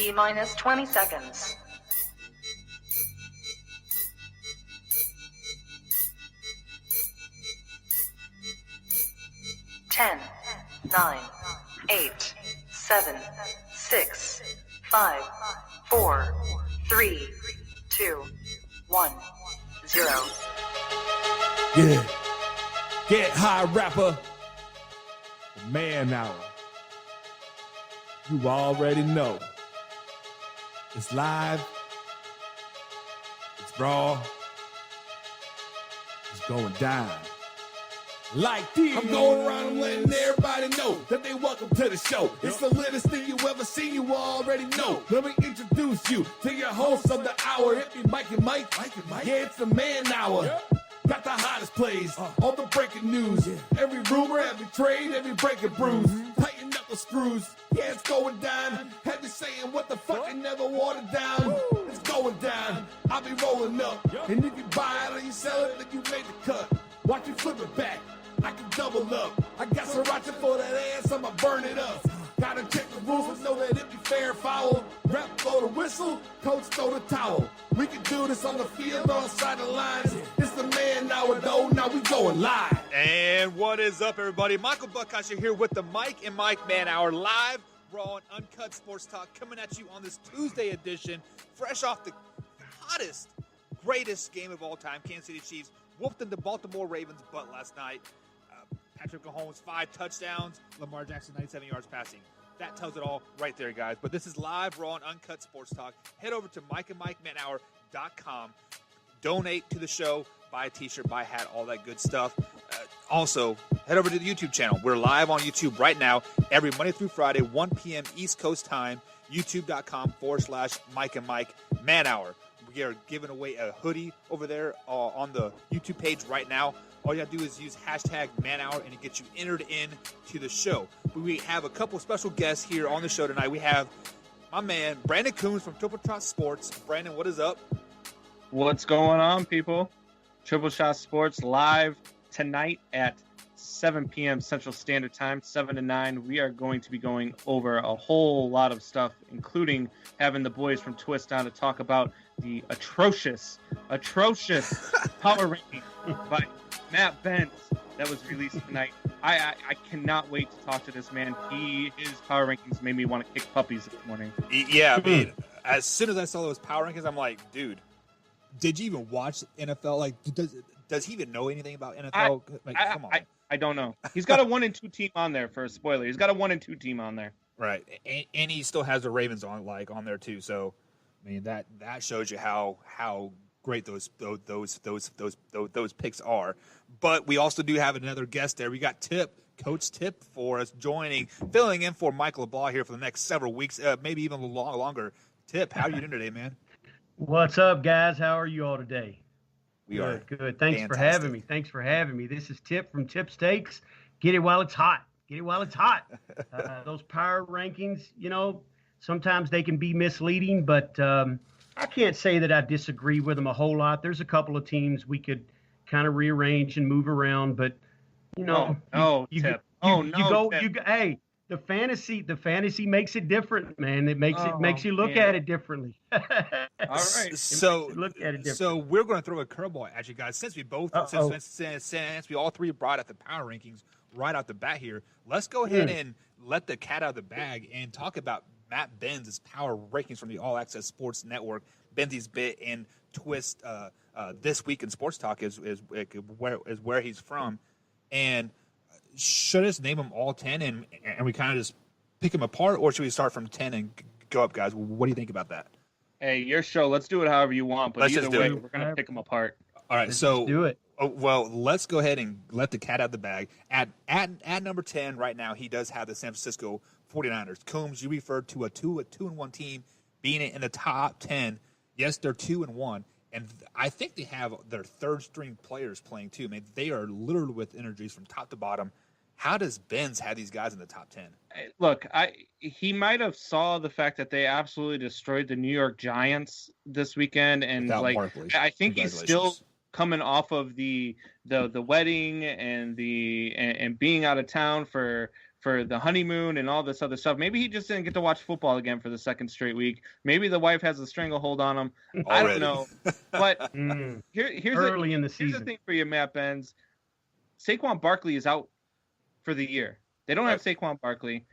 T-minus 20 seconds. 10, 9, 8, 7, 6, 5, 4, 3, 2, 1, 0. Yeah. Get high, rapper. Man hour. You already know. It's live. It's raw. It's going down. Like this. I'm going around and letting everybody know that they welcome to the show. It's the latest thing you ever seen, you already know. Let me introduce you to your host of the hour. It be Mike and Mike. Yeah, it's the man hour. Got the hottest plays, all the breaking news. Every rumor, every trade, every breaking bruise. Tighten up the screws. Yeah, it's going down. Have you saying what the fuck and never watered down. It's going down. I'll be rolling up. And if you buy it or you sell it, then you made the cut. Watch me flip it back. I can double up. I got sriracha for that ass, I'ma burn it up. Gotta check the rules and know that it be fair foul. Rep blow the whistle, coach throw the towel. We can do this on the field, on side the lines. It's the man hour though, now we going live. And what is up, everybody? Michael Buckhouse here with the Mike and Mike Man Hour, live, raw, and uncut sports talk coming at you on this Tuesday edition, fresh off the hottest, greatest game of all time. Kansas City Chiefs whooped the Baltimore Ravens' butt last night. Patrick Mahomes, 5 touchdowns. Lamar Jackson, 97 yards passing. That tells it all right there, guys. But this is live, raw, and uncut sports talk. Head over to mikeandmikemanhour.com. Donate to the show. Buy a T-shirt, buy a hat, all that good stuff. Also, head over to the YouTube channel. We're live on YouTube right now, every Monday through Friday, 1 p.m. East Coast time, youtube.com/Mike and Mike Man Hour. We are giving away a hoodie over there on the YouTube page right now. All you have to do is use hashtag ManHour and it gets you entered in to the show. We have a couple special guests here on the show tonight. We have my man, Brandon Coombs from Triple Shot Sports. Brandon, what is up? What's going on, people? Triple Shot Sports live tonight at 7 p.m. Central Standard Time, 7 to 9. We are going to be going over a whole lot of stuff, including having the boys from Twist on to talk about the atrocious power ranking by Matt Benz that was released tonight. I cannot wait to talk to this man. His power rankings made me want to kick puppies this morning. Yeah, I mean, as soon as I saw those power rankings, I'm like, dude, did you even watch NFL? Like, does he even know anything about NFL? Come on. I don't know. He's got a 1 and 2 team on there for a spoiler. He's got a 1 and 2 team on there. Right, and he still has the Ravens on there too. So, I mean, that shows you how great those picks are. But we also do have another guest there. We got Coach Tip for us filling in for Michael LeBlanc here for the next several weeks, maybe even a little longer. Tip, how are you doing today, man? What's up, guys? How are you all today? We are good. Thanks for having me. This is Tip from Tip Steaks. Get it while it's hot. Those power rankings, sometimes they can be misleading, but I can't say that I disagree with them a whole lot. There's a couple of teams we could kind of rearrange and move around, but Tip. Hey, the fantasy makes it different, man. It makes you look at it differently. All right. So we're going to throw a curveball at you guys since we all three brought up the power rankings right out the bat here. Let's go ahead and let the cat out of the bag and talk about Matt Benz's power rankings from the All Access Sports Network. Benzi's bit in Twist this week in Sports Talk is where he's from, and should us name them all 10 and we kind of just pick them apart, or should we start from 10 and go up, guys? What do you think about that? Hey, your show. Let's do it however you want, but either way, we're going to pick them apart. All right, let's do it. Well, let's go ahead and let the cat out of the bag. At number 10 right now, he does have the San Francisco 49ers. Coombs, you referred to a 2-1 team being in the top 10. Yes, they're 2-1, and I think they have their third string players playing too. Man, they are littered with injuries from top to bottom. How does Benz have these guys in the top 10? Look, he might have saw the fact that they absolutely destroyed the New York Giants this weekend, and Barkley. I think he's still coming off of the wedding and being out of town for for the honeymoon and all this other stuff. Maybe he just didn't get to watch football again for the second straight week. Maybe the wife has a stranglehold on him. I don't know. But here's early in the here's season. the thing for you, Matt Benz. Saquon Barkley is out for the year. They don't have Saquon Barkley.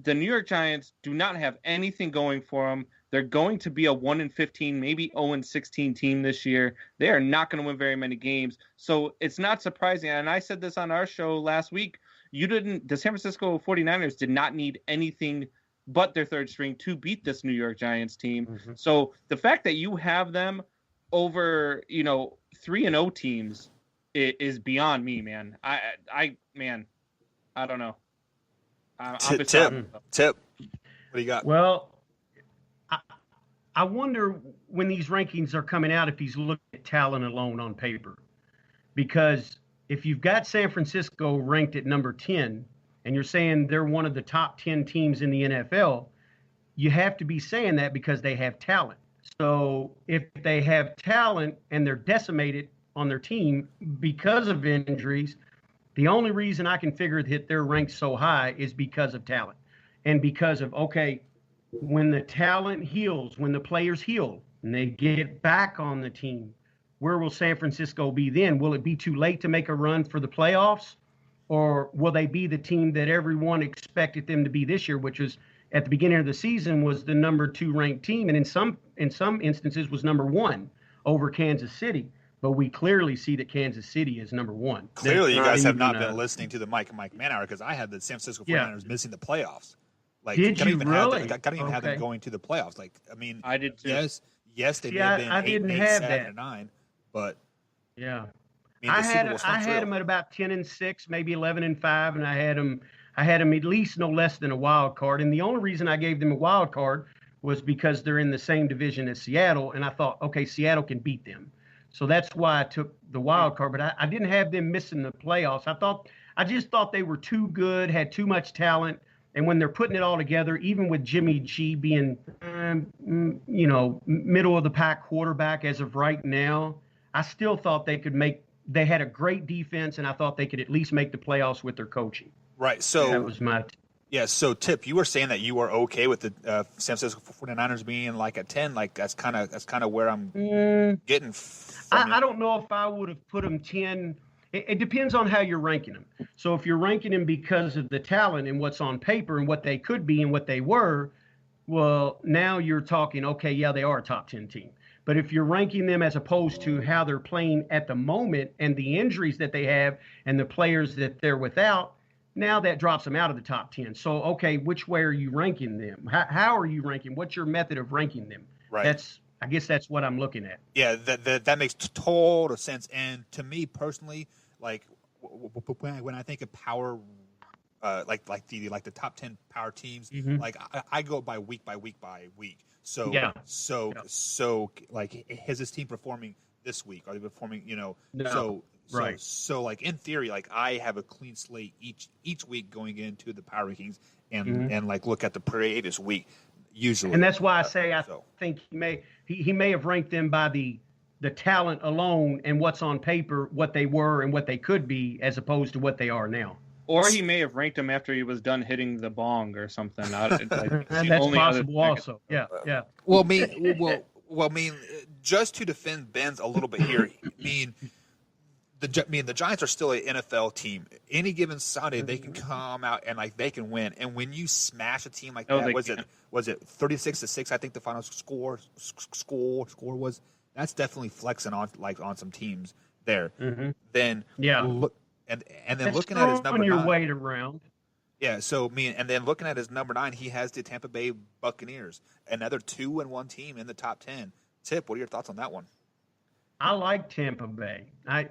The New York Giants do not have anything going for them. They're going to be a 1-15, maybe 0-16 team this year. They are not going to win very many games. So it's not surprising. And I said this on our show last week. The San Francisco 49ers did not need anything but their third string to beat this New York Giants team. Mm-hmm. So the fact that you have them over, 3-0 teams is beyond me, man. I don't know. Tip. What do you got? Well, I wonder when these rankings are coming out if he's looking at talent alone on paper. Because if you've got San Francisco ranked at number 10 and you're saying they're one of the top 10 teams in the NFL, you have to be saying that because they have talent. So if they have talent and they're decimated on their team because of injuries, the only reason I can figure that they're ranked so high is because of talent and because of, when the talent heals, when the players heal and they get back on the team, where will San Francisco be then? Will it be too late to make a run for the playoffs? Or will they be the team that everyone expected them to be this year, which was at the beginning of the season was the number 2 ranked team, and in some instances was number 1 over Kansas City. But we clearly see that Kansas City is number 1. Clearly, you guys have not been listening to the Mike and Mike Man Hour because I had the San Francisco 49ers missing the playoffs. Like, did you really? I couldn't even have them going to the playoffs. Like, I mean, I did too. Yes, they may have been 8, 7, and 9, but yeah, I had them at about 10-6, maybe 11-5, and I had them at least no less than a wild card. And the only reason I gave them a wild card was because they're in the same division as Seattle, and I thought, Seattle can beat them. So that's why I took the wild card, but I didn't have them missing the playoffs. I just thought they were too good, had too much talent. And when they're putting it all together, even with Jimmy G being, middle of the pack quarterback as of right now, I still thought they had a great defense, and I thought they could at least make the playoffs with their coaching. Right. So that was my. Yeah. So Tip, you were saying that you were okay with the San Francisco 49ers being like a 10. Like that's kind of where I'm getting. I don't know if I would have put them 10. It depends on how you're ranking them. So if you're ranking them because of the talent and what's on paper and what they could be and what they were, well, now you're talking, they are a top 10 team. But if you're ranking them as opposed to how they're playing at the moment and the injuries that they have and the players that they're without, now that drops them out of the top 10. So, which way are you ranking them? How are you ranking? What's your method of ranking them? Right. I guess that's what I'm looking at. Yeah, that makes total sense. And to me personally, like when I think of power, like the top 10 power teams, like I go by week. So like is this team performing this week? Are they performing? No. So like in theory, like I have a clean slate each week going into the power rankings and like look at the previous week usually. And that's why I say I think he may have ranked them by the talent alone and what's on paper, what they were and what they could be, as opposed to what they are now. Or he may have ranked them after he was done hitting the bong or something. That's possible also. Yeah. Well, I mean, just to defend Ben's a little bit here, the Giants are still an NFL team. Any given Sunday, they can come out and like they can win. And when you smash a team like that, was it 36-6? I think the final score was. That's definitely flexing on some teams there. Then look and then that's looking at his number 9. Your weight around. Yeah, so and then looking at his number 9, he has the Tampa Bay Buccaneers, another 2-1 team in the top 10. Tip, what are your thoughts on that one? I like Tampa Bay. I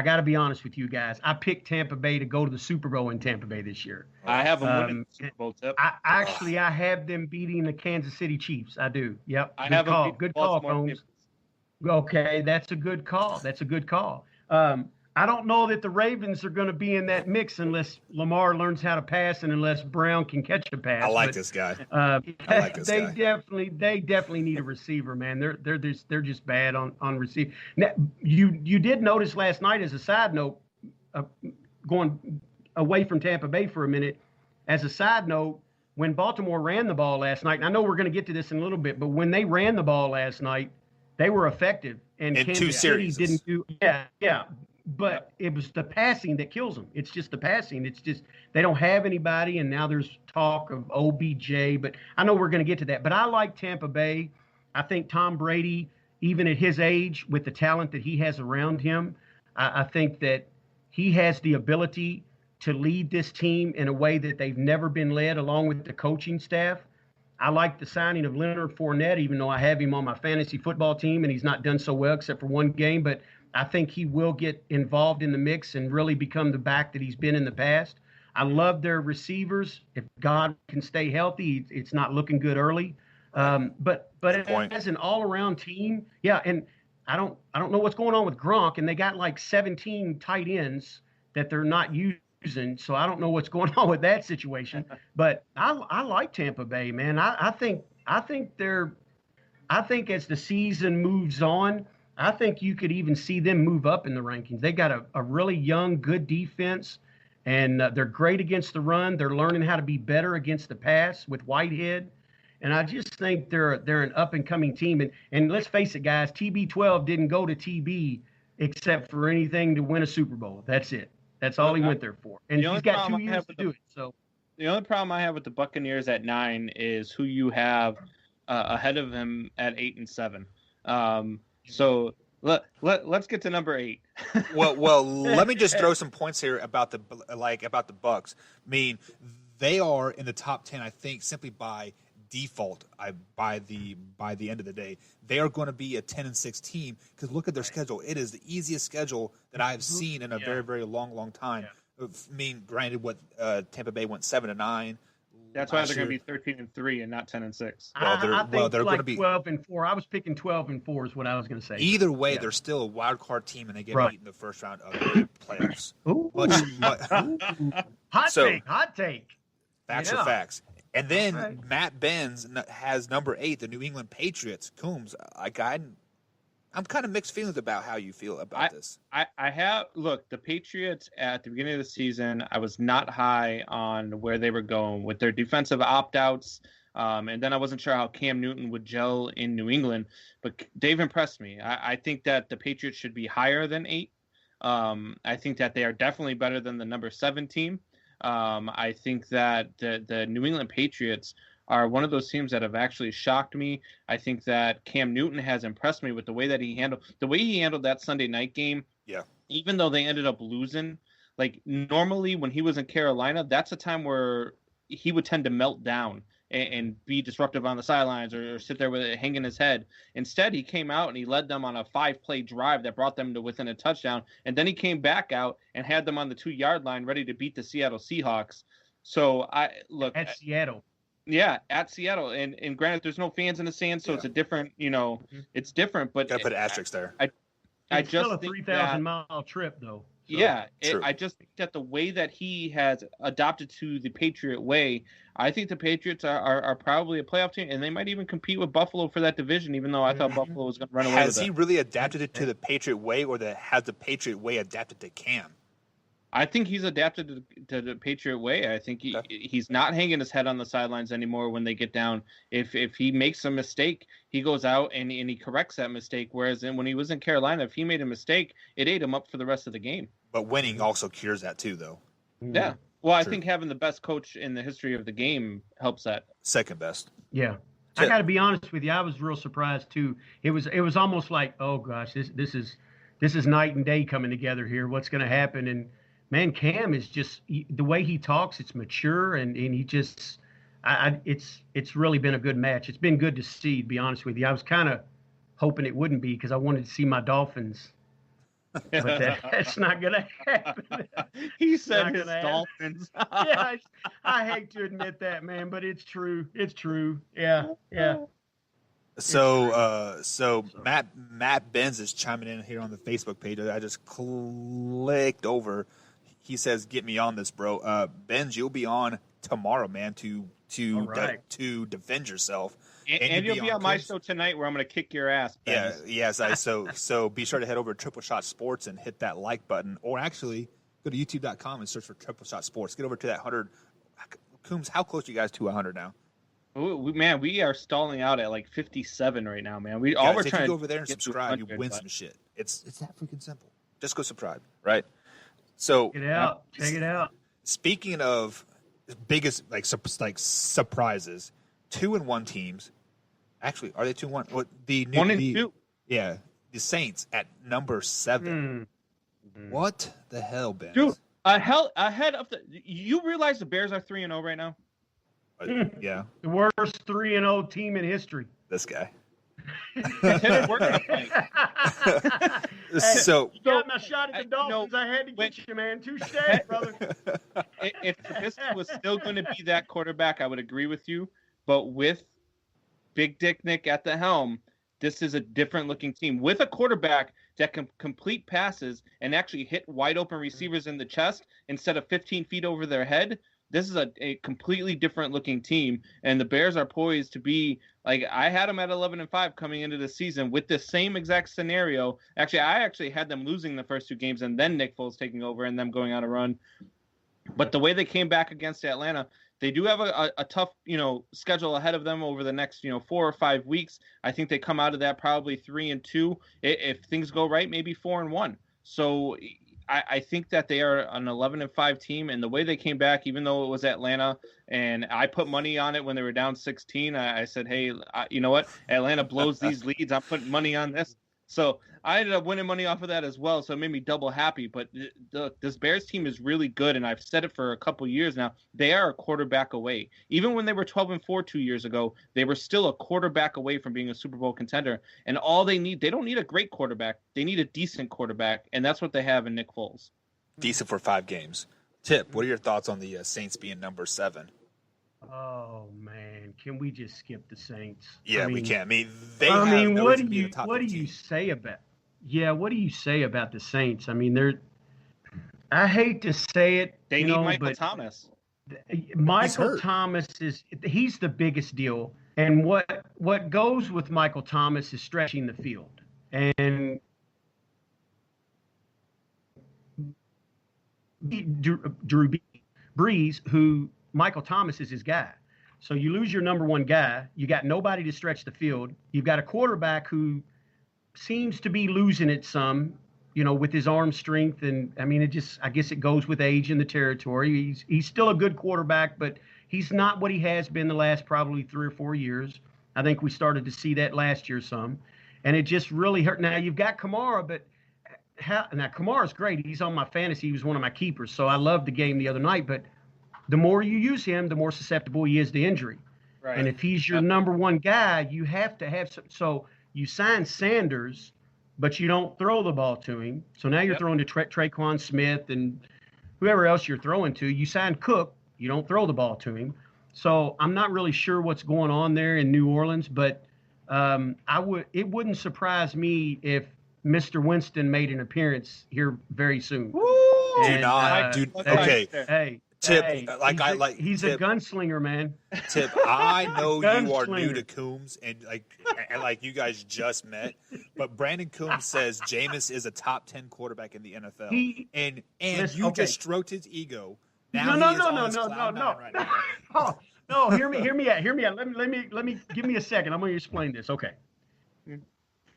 got to be honest with you guys. I picked Tampa Bay to go to the Super Bowl in Tampa Bay this year. I have them winning the Super Bowl, Tip. I have them beating the Kansas City Chiefs. I do. Yep. Good call, Combs. Okay, that's a good call. I don't know that the Ravens are going to be in that mix unless Lamar learns how to pass and unless Brown can catch a pass. I like this guy. They definitely need a receiver, man. They're just bad on receiver. Now, you did notice last night, as a side note, going away from Tampa Bay for a minute, as a side note, when Baltimore ran the ball last night, and I know we're going to get to this in a little bit, but when they ran the ball last night, they were effective. And In Kansas two City series. didn't do but it was the passing that kills them. It's just the passing. It's just they don't have anybody, and now there's talk of OBJ, but I know we're going to get to that. But I like Tampa Bay. I think Tom Brady, even at his age, with the talent that he has around him, I think that he has the ability to lead this team in a way that they've never been led, along with the coaching staff. I like the signing of Leonard Fournette, even though I have him on my fantasy football team and he's not done so well except for one game. But I think he will get involved in the mix and really become the back that he's been in the past. I love their receivers. If God can stay healthy, it's not looking good early. But as an all-around team, and I don't know what's going on with Gronk, and they got like 17 tight ends that they're not using. So I don't know what's going on with that situation, but I like Tampa Bay, man. I think as the season moves on, I think you could even see them move up in the rankings. They got a really young, good defense, and they're great against the run. They're learning how to be better against the pass with Whitehead, and I just think they're an up and coming team. And let's face it, guys, TB12 didn't go to TB except for anything to win a Super Bowl. That's it. That's all he went there for. And he's got 2 years to do it. So the only problem I have with the Buccaneers at 9 is who you have ahead of him at 8 and 7. So let's get to number 8. well, let me just throw some points here about the Bucs. I mean, they are in the top 10, I think, simply by default. By the end of the day, they are going to be a 10-6 team because look at their schedule. It is the easiest schedule that I have seen in a very, very long time. I mean, granted, what Tampa Bay went 7-9. That's why they're going to be 13-3 and not 10-6. They're going to be 12-4. I was picking 12-4 is what I was going to say. Either way, they're still a wild card team, and they get beat in the first round of the playoffs. Hot take. Facts are facts. And then Matt Benz has number 8, the New England Patriots. Coombs, I'm kind of mixed feelings about how you feel about this. The Patriots at the beginning of the season, I was not high on where they were going with their defensive opt-outs. And then I wasn't sure how Cam Newton would gel in New England. But they've impressed me. I think that the Patriots should be higher than 8. I think that they are definitely better than the number 7 team. I think that the New England Patriots are one of those teams that have actually shocked me. I think that Cam Newton has impressed me with the way he handled that Sunday night game. Yeah. Even though they ended up losing, like normally when he was in Carolina, that's a time where he would tend to melt down and be disruptive on the sidelines or sit there with it hanging his head. Instead, he came out and he led them on a 5-play drive that brought them to within a touchdown. And then he came back out and had them on the 2-yard line ready to beat the Seattle Seahawks. So at Seattle. Yeah, at Seattle. And granted, there's no fans in the stands, so it's a different, it's different. But gotta put asterisks there. It's still a 3,000-mile trip, though. So. I just think that the way that he has adopted to the Patriot way, I think the Patriots are probably a playoff team, and they might even compete with Buffalo for that division, even though I thought Buffalo was going to run away with it. Has he really adapted it to the Patriot way, or has the Patriot way adapted to Cam? I think he's adapted to the Patriot way. I think he's not hanging his head on the sidelines anymore when they get down. If he makes a mistake, he goes out and he corrects that mistake. Whereas when he was in Carolina, if he made a mistake, it ate him up for the rest of the game. But winning also cures that too, though. Yeah. Well, I think having the best coach in the history of the game helps that. Second best. Yeah. I got to be honest with you. I was real surprised too. It was almost like, oh gosh, this is night and day coming together here. What's going to happen? And man, Cam is just the way he talks. It's mature, and he just, it's really been a good match. It's been good to see. To be honest with you, I was kind of hoping it wouldn't be because I wanted to see my Dolphins, but that's not gonna happen. He said his Dolphins. Yeah, I hate to admit that, man, but it's true. It's true. Yeah. So Matt Benz is chiming in here on the Facebook page. I just clicked over. He says, "Get me on this, bro." Benz, you'll be on tomorrow, man, to defend yourself. And you'll be on my show tonight, where I'm going to kick your ass, Benz. So be sure to head over to Triple Shot Sports and hit that like button, or actually Go to youtube.com and search for Triple Shot Sports. Get over to that 100. Coombs, how close are you guys to 100 now? Man, we are stalling out at like 57 right now, man. Guys, we're if trying you go to over there and get to subscribe, you 100, win but- some shit. It's that freaking simple. Just go subscribe, right? So Check it out. Check it out. speaking of biggest like surprises, 2-1 teams. Actually, are they 2-1? What the new 1-2? Yeah, the Saints at number 7. What the hell, Ben? Dude, ahead of the. You realize the Bears are 3-0 right now? Yeah, The worst 3-0 team in history. this guy. It worked out fine. So You got my shot at the Dolphins. no, I had to wait. get you, man. Touche, brother. If Trubisky was still going to be that quarterback, I would agree with you. But with Big Dick Nick at the helm, this is a different looking team with a quarterback that can complete passes and actually hit wide open receivers in the chest instead of 15 feet over their head. This is a completely different looking team, and the Bears are poised to be like I had them at 11-5 coming into the season with the same exact scenario. Actually, I actually had them losing the first 2 games and then Nick Foles taking over and them going on a run. But the way they came back against Atlanta, they do have a tough, schedule ahead of them over the next, 4 or 5 weeks. I think they come out of that probably 3-2. If things go right, maybe 4-1. So I think that they are an 11-5 team, and the way they came back, even though it was Atlanta, and I put money on it when they were down 16, I said, hey, you know what? Atlanta blows these leads. I'm putting money on this. So I ended up winning money off of that as well, so it made me double happy. But this Bears team is really good, and I've said it for a couple years now. They are a quarterback away. Even when they were 12-4 2 years ago, they were still a quarterback away from being a Super Bowl contender. And all they don't need a great quarterback. They need a decent quarterback, and that's what they have in Nick Foles. decent for 5 games. Tip, what are your thoughts on the Saints being number 7? Oh man, can we just skip the Saints? Yeah, we can. I mean, they I have mean, no what reason do to be you the top what do 15. you say about? Yeah, what do you say about the Saints? I mean, they're. I hate to say it, They need Michael Thomas. Michael hurt. Thomas he's the biggest deal, and what goes with Michael Thomas is stretching the field, and Drew Brees, who Michael Thomas is his guy. So you lose your number 1 guy. You got nobody to stretch the field. You've got a quarterback who seems to be losing it some, with his arm strength. And I mean, I guess it goes with age in the territory. He's still a good quarterback, but he's not what he has been the last probably 3 or 4 years. I think we started to see that last year some, and it just really hurt. Now you've got Kamara, but now Kamara's great. He's on my fantasy. He was one of my keepers. So I loved the game the other night, but the more you use him, the more susceptible he is to injury. Right. And if he's your number 1 guy, you have to have some. So you sign Sanders, but you don't throw the ball to him. So now you're throwing to Traquan Smith and whoever else you're throwing to. You sign Cook, you don't throw the ball to him. So I'm not really sure what's going on there in New Orleans, but it wouldn't surprise me if Mr. Winston made an appearance here very soon. Okay. Hey, Tip, he's Tip, a gunslinger, man. Tip, I know you are new Gunslinger. to Coombs and you guys just met, but Brandon Coombs says Jameis is a top 10 quarterback in the NFL. And you just stroked his ego. Now No. right now. Oh, no, hear me out. Let me give me a second. I'm going to explain this. Okay.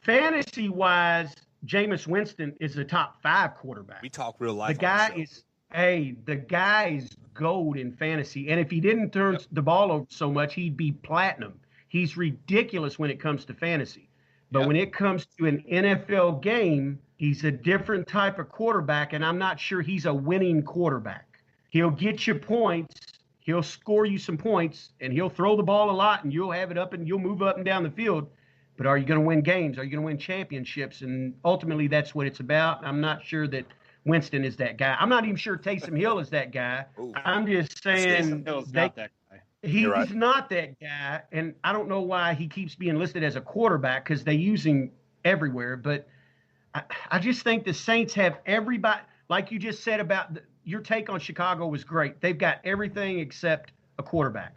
Fantasy wise, Jameis Winston is a top 5 quarterback. We talk real life. The guy is gold in fantasy. And if he didn't turn the ball over so much, he'd be platinum. He's ridiculous when it comes to fantasy. But when it comes to an NFL game, he's a different type of quarterback, and I'm not sure he's a winning quarterback. He'll get you points, he'll score you some points, and he'll throw the ball a lot, and you'll have it up, and you'll move up and down the field. But are you going to win games? Are you going to win championships? And ultimately, that's what it's about. I'm not sure that Winston is that guy. I'm not even sure Taysom Hill is that guy. Ooh. I'm just saying Hill's not that guy. he's right. not that guy. And I don't know why he keeps being listed as a quarterback because they use him everywhere. But I just think the Saints have everybody, like you just said about your take on Chicago was great. They've got everything except a quarterback.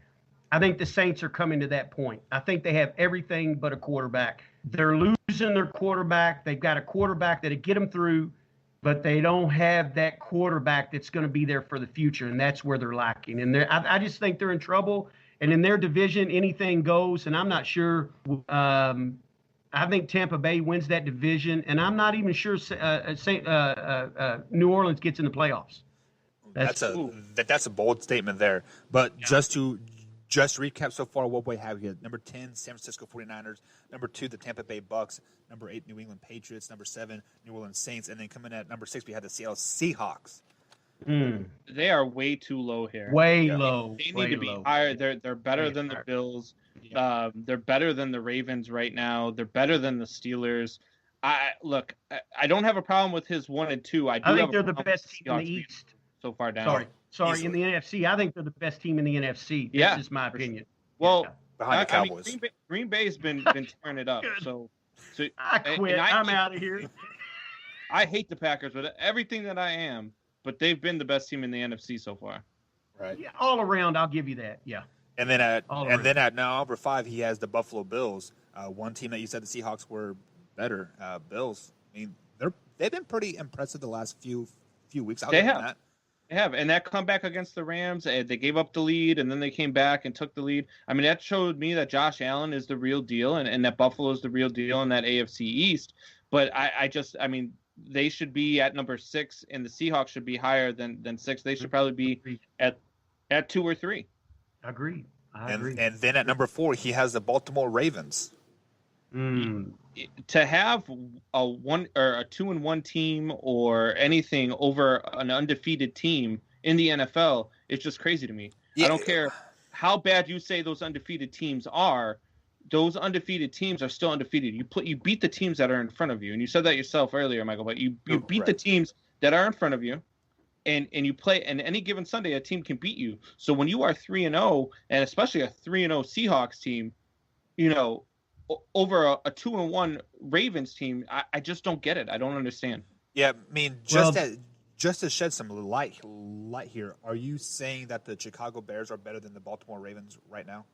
I think the Saints are coming to that point. I think they have everything but a quarterback. They're losing their quarterback. They've got a quarterback that'll get them through but they don't have that quarterback that's going to be there for the future, and that's where they're lacking. And I just think they're in trouble. And in their division, anything goes. And I'm not sure. I think Tampa Bay wins that division, and I'm not even sure New Orleans gets in the playoffs. That's a bold statement there. But just to recap so far what we have here. Number 10, San Francisco 49ers. Number 2, the Tampa Bay Bucks. Number 8, New England Patriots. Number 7, New Orleans Saints. And then coming at number 6, we have the Seattle Seahawks. They are way too low here. Way low. They need to be higher. They're better than the Bills. Yeah. They're better than the Ravens right now. They're better than the Steelers. I don't have a problem with his 1 and 2. I think they're the best team in the East so far down. Sorry, in the NFC. I think they're the best team in the NFC. That's just my opinion. Well, behind the Cowboys. I mean, Green Bay's been tearing it up. So I quit. I'm out of here. I hate the Packers with everything that I am, but they've been the best team in the NFC so far. Right. Yeah, all around, I'll give you that. Yeah. And then at number 5, he has the Buffalo Bills. One team that you said the Seahawks were better. Bills. I mean, they've been pretty impressive the last few weeks. They have, and that comeback against the Rams, they gave up the lead, and then they came back and took the lead. I mean, that showed me that Josh Allen is the real deal, and that Buffalo is the real deal in that AFC East. But I mean, they should be at number 6, and the Seahawks should be higher than 6. They should probably be at 2 or 3. Agreed. I agree. And then at number 4, he has the Baltimore Ravens. To have a 1 or a 2-1 team or anything over an undefeated team in the NFL is just crazy to me. Yeah. I don't care how bad you say those undefeated teams are. Those undefeated teams are still undefeated. You beat the teams that are in front of you, and you said that yourself earlier, Michael. But you beat the teams that are in front of you, and you play. And any given Sunday, a team can beat you. So when you are 3-0, and especially a 3-0 Seahawks team, over a 2-1 Ravens team, I just don't get it. I don't understand. Yeah, I mean, just to shed some light here, are you saying that the Chicago Bears are better than the Baltimore Ravens right now?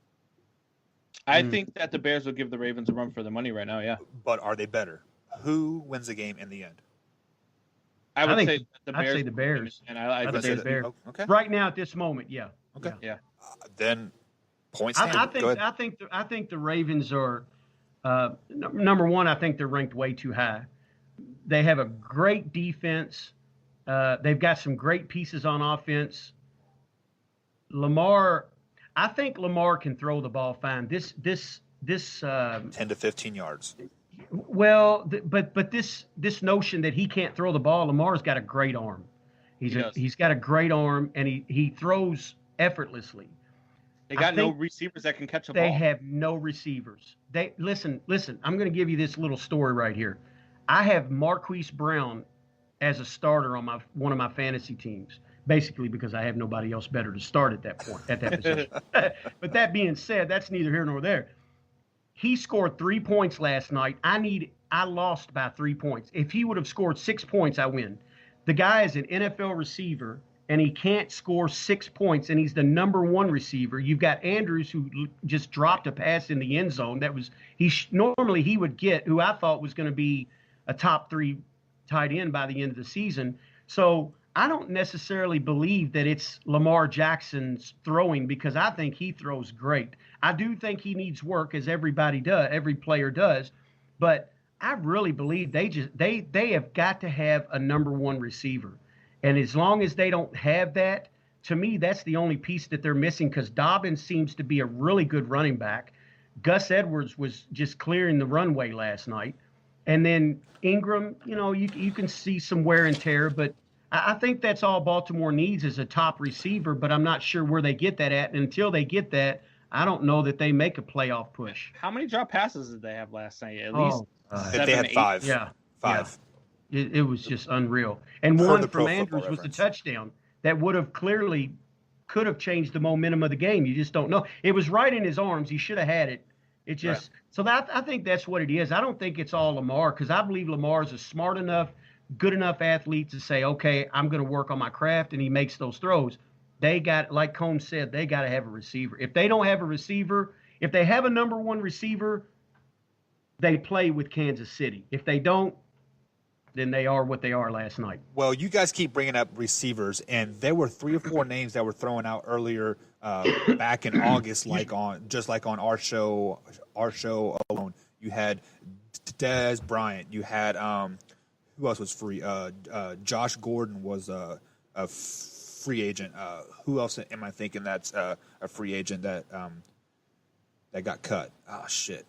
I think that the Bears will give the Ravens a run for their money right now, yeah. But are they better? Who wins the game in the end? I would say the Bears. I'd say the Bears. And I'd say the Bears. Okay. Right now, at this moment, yeah. Okay. Yeah. Then points. I think the Ravens are number 1. I think they're ranked way too high. They have a great defense. They've got some great pieces on offense. I think Lamar can throw the ball fine. This 10 to 15 yards. Well, but this notion that he can't throw the ball, Lamar's got a great arm. He's got a great arm, and he throws effortlessly. They got no receivers that can catch a ball. They have no receivers. Listen. I'm going to give you this little story right here. I have Marquise Brown as a starter on one of my fantasy teams, basically because I have nobody else better to start at that position. But that being said, that's neither here nor there. He scored 3 points last night. I lost by 3 points. If he would have scored 6 points, I win. The guy is an NFL receiver, and he can't score 6 points, and he's the number 1 receiver. You've got Andrews, who just dropped a pass in the end zone. That was normally he would get, who I thought was going to be a top 3 tight end by the end of the season. So I don't necessarily believe that it's Lamar Jackson's throwing, because I think he throws great. I do think he needs work, as everybody does, every player does, but I really believe they have got to have a number 1 receiver. And as long as they don't have that, to me, that's the only piece that they're missing, because Dobbins seems to be a really good running back. Gus Edwards was just clearing the runway last night. And then Ingram, you can see some wear and tear, but I think that's all Baltimore needs is a top receiver, but I'm not sure where they get that at. And until they get that, I don't know that they make a playoff push. How many drop passes did they have last night? At least 7, they had 8? 5. Yeah. 5. Yeah. It was just unreal. And one from Andrews was the touchdown that could have changed the momentum of the game. You just don't know. It was right in his arms. He should have had it. It just so that I think that's what it is. I don't think it's all Lamar, because I believe Lamar is a smart enough, good enough athlete to say, okay, I'm going to work on my craft, and he makes those throws. They got, like Combs said, they got to have a receiver. If they don't have a receiver, if they have a number 1 receiver, they play with Kansas City. If they don't, than they are what they are last night. Well, you guys keep bringing up receivers, and there were 3 or 4 names that were thrown out earlier back in August, like on our show alone. You had Dez Bryant. You had who else was free? Josh Gordon was a free agent. Who else am I thinking that's a free agent that got cut? Oh shit.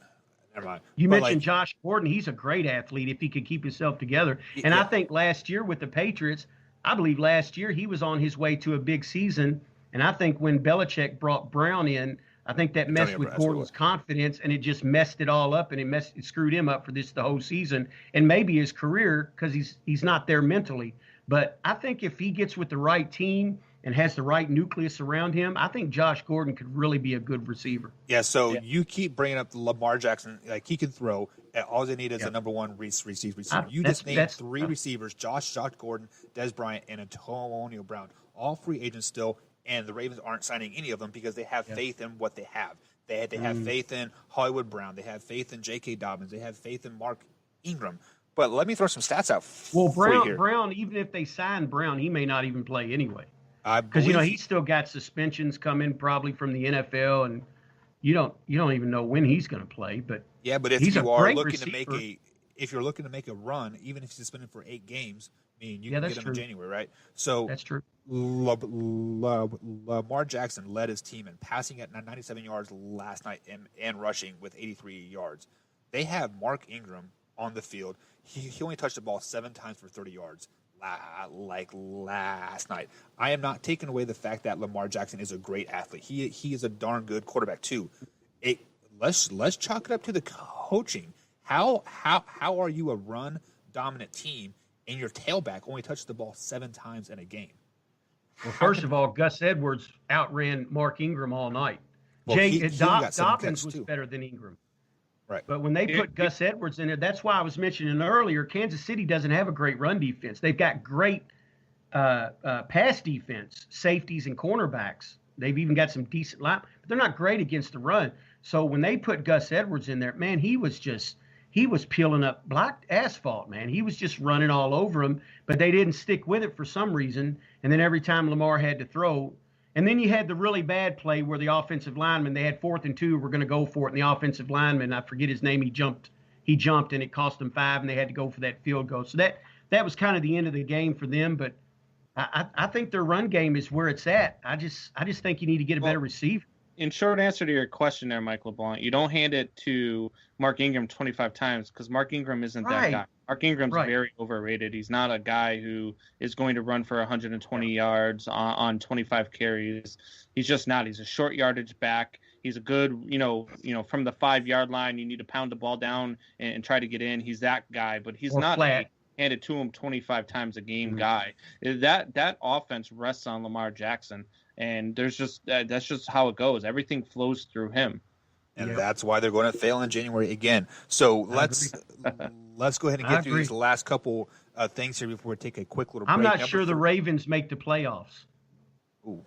Never mind. You mentioned Josh Gordon. He's a great athlete if he could keep himself together. And I think last year with the Patriots, I believe last year he was on his way to a big season. And I think when Belichick brought Brown in, I think that messed with Gordon's confidence, and it just messed it all up, and it screwed him up for the whole season and maybe his career because he's not there mentally. But I think if he gets with the right team and has the right nucleus around him, I think Josh Gordon could really be a good receiver. Yeah, so you keep bringing up Lamar Jackson. Like, he can throw. All they need is a number one receiver. You just named 3 receivers, Josh Gordon, Dez Bryant, and Antonio Brown. All free agents still, and the Ravens aren't signing any of them because they have faith in what they have. They have faith in Hollywood Brown. They have faith in J.K. Dobbins. They have faith in Mark Ingram. But let me throw some stats out Brown, even if they sign Brown, he may not even play anyway. Because he's still got suspensions coming probably from the NFL, and you don't even know when he's going to play. But if you are looking to make a run, even if he's suspended for 8 games, I mean you can get him in January, right? So that's true. Lamar Jackson led his team in passing at 97 yards last night and rushing with 83 yards. They have Mark Ingram on the field. He only touched the ball 7 times for 30 yards. Like last night. I am not taking away the fact that Lamar Jackson is a great athlete. He is a darn good quarterback too. Let's chalk it up to the coaching. How are you a run dominant team and your tailback only touched the ball 7 times in a game? Well, first of all, Gus Edwards outran Mark Ingram all night. Well, Dobbins was better than Ingram. Right. But when they put Gus Edwards in there, that's why I was mentioning earlier, Kansas City doesn't have a great run defense. They've got great pass defense, safeties and cornerbacks. They've even got some decent line, but they're not great against the run. So when they put Gus Edwards in there, man, he was peeling up black asphalt, man. He was just running all over them, but they didn't stick with it for some reason. And then every time Lamar had to throw, and then you had the really bad play where the offensive lineman, they had 4th and 2, were going to go for it, and the offensive lineman, I forget his name, he jumped, and it cost them 5, and they had to go for that field goal. So that was kind of the end of the game for them. But I think their run game is where it's at. I just think you need to get a better receiver. In short answer to your question there, Mike LeBlanc, you don't hand it to Mark Ingram 25 times because Mark Ingram isn't that guy. Mark Ingram's very overrated. He's not a guy who is going to run for 120 yards on 25 carries. He's just not. He's a short yardage back. He's a good, from the 5-yard line, you need to pound the ball down and try to get in. He's that guy, but he's not a hand it to him 25 times a game guy. That offense rests on Lamar Jackson. And that's just how it goes. Everything flows through him. And that's why they're going to fail in January again. So let's go ahead and get through these last couple things here before we take a quick little break. I'm not sure the Ravens make the playoffs. Ooh,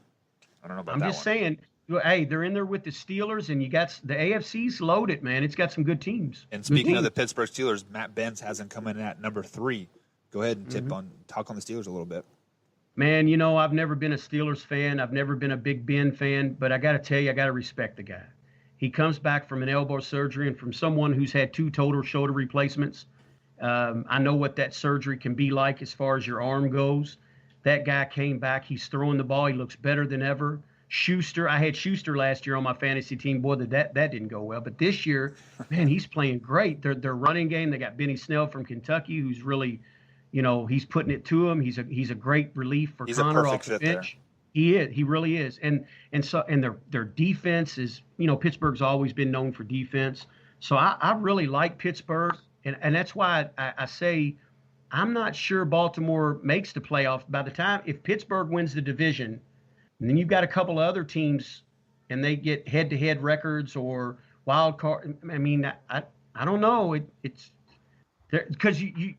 I don't know about that. I'm just saying, hey, they're in there with the Steelers, and you got the AFC's loaded, man. It's got some good teams. And speaking of the Pittsburgh Steelers, Matt Benz has them coming in at number 3. Go ahead and talk on the Steelers a little bit. Man, I've never been a Steelers fan. I've never been a Big Ben fan, but I got to tell you, I got to respect the guy. He comes back from an elbow surgery and from someone who's had 2 total shoulder replacements. I know what that surgery can be like as far as your arm goes. That guy came back. He's throwing the ball. He looks better than ever. Schuster, I had Schuster last year on my fantasy team. Boy, that didn't go well. But this year, man, he's playing great. Their running game, they got Benny Snell from Kentucky, who's really – he's putting it to him. He's a great relief for Connor off the bench. He is. He really is. And their defense is, Pittsburgh's always been known for defense. So I really like Pittsburgh, and that's why I say I'm not sure Baltimore makes the playoffs. By the time if Pittsburgh wins the division, and then you've got a couple of other teams, and they get head-to-head records or wild card. I mean, I don't know. It's because you.